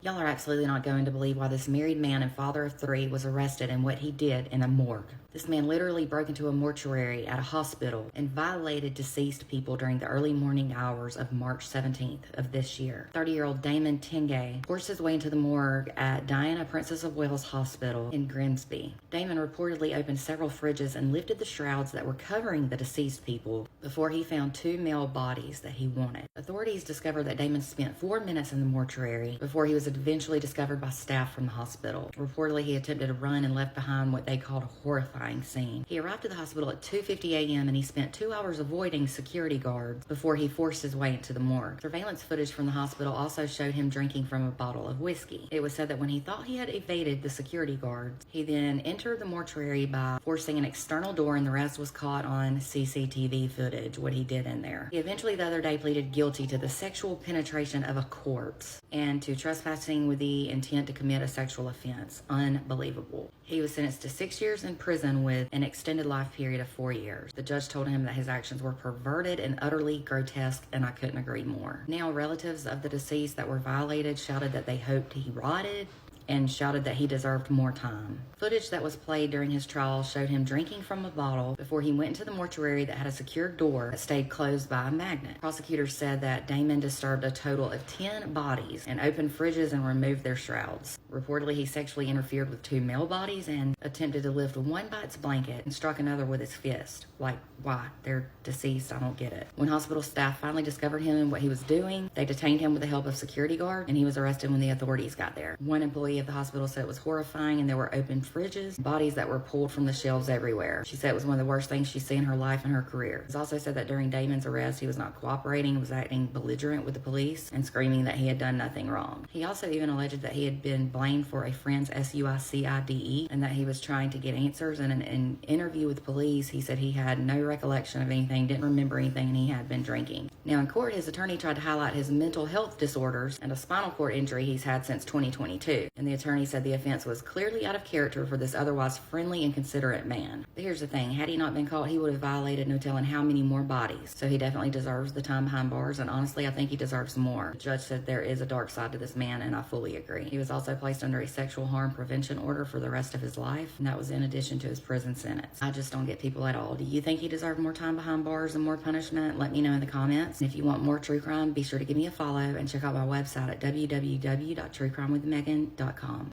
Y'all are absolutely not going to believe why this married man and father of 3 was arrested and what he did in a morgue. This man literally broke into a mortuary at a hospital and violated deceased people during the early morning hours of March 17th of this year. 30-year-old Damon Tenge forced his way into the morgue at Diana, Princess of Wales Hospital in Grimsby. Damon reportedly opened several fridges and lifted the shrouds that were covering the deceased people before he found 2 male bodies that he wanted. Authorities discovered that Damon spent 4 minutes in the mortuary before he was eventually discovered by staff from the hospital. Reportedly, he attempted to run and left behind what they called a horrifying scene. He arrived at the hospital at 2:50 a.m. and he spent 2 hours avoiding security guards before he forced his way into the morgue. Surveillance footage from the hospital also showed him drinking from a bottle of whiskey. It was said that when he thought he had evaded the security guards, he then entered the mortuary by forcing an external door, and the rest was caught on CCTV footage, what he did in there. He eventually the other day pleaded guilty to the sexual penetration of a corpse and to trespassing with the intent to commit a sexual offense. Unbelievable. He was sentenced to 6 years in prison with an extended life period of 4 years. The judge told him that his actions were perverted and utterly grotesque, and I couldn't agree more. Now, relatives of the deceased that were violated shouted that they hoped he rotted and shouted that he deserved more time. Footage that was played during his trial showed him drinking from a bottle before he went into the mortuary that had a secured door that stayed closed by a magnet. Prosecutors said that Damon disturbed a total of 10 bodies and opened fridges and removed their shrouds. Reportedly, he sexually interfered with 2 male bodies and attempted to lift one by its blanket and struck another with his fist. Like, why? They're deceased. I don't get it. When hospital staff finally discovered him and what he was doing, they detained him with the help of security guard, and he was arrested when the authorities got there. One employee of the hospital said it was horrifying, and there were open fridges, bodies that were pulled from the shelves everywhere. She said it was one of the worst things she's seen in her life and her career. It was also said that during Damon's arrest, he was not cooperating, was acting belligerent with the police, and screaming that he had done nothing wrong. He also even alleged that he had been blamed for a friend's suicide, and that he was trying to get answers. In an interview with police, he said he had no recollection of anything, didn't remember anything, and he had been drinking. Now, in court, his attorney tried to highlight his mental health disorders and a spinal cord injury he's had since 2022, and the attorney said the offense was clearly out of character for this otherwise friendly and considerate man. But here's the thing, had he not been caught, he would have violated no telling how many more bodies. So he definitely deserves the time behind bars, and honestly, I think he deserves more. The judge said there is a dark side to this man, and I fully agree. He was also placed under a sexual harm prevention order for the rest of his life, and that was in addition to his prison sentence. I just don't get people at all. Do you think he deserved more time behind bars and more punishment? Let me know in the comments. And if you want more true crime, be sure to give me a follow and check out my website at www.truecrimewithmegan.com.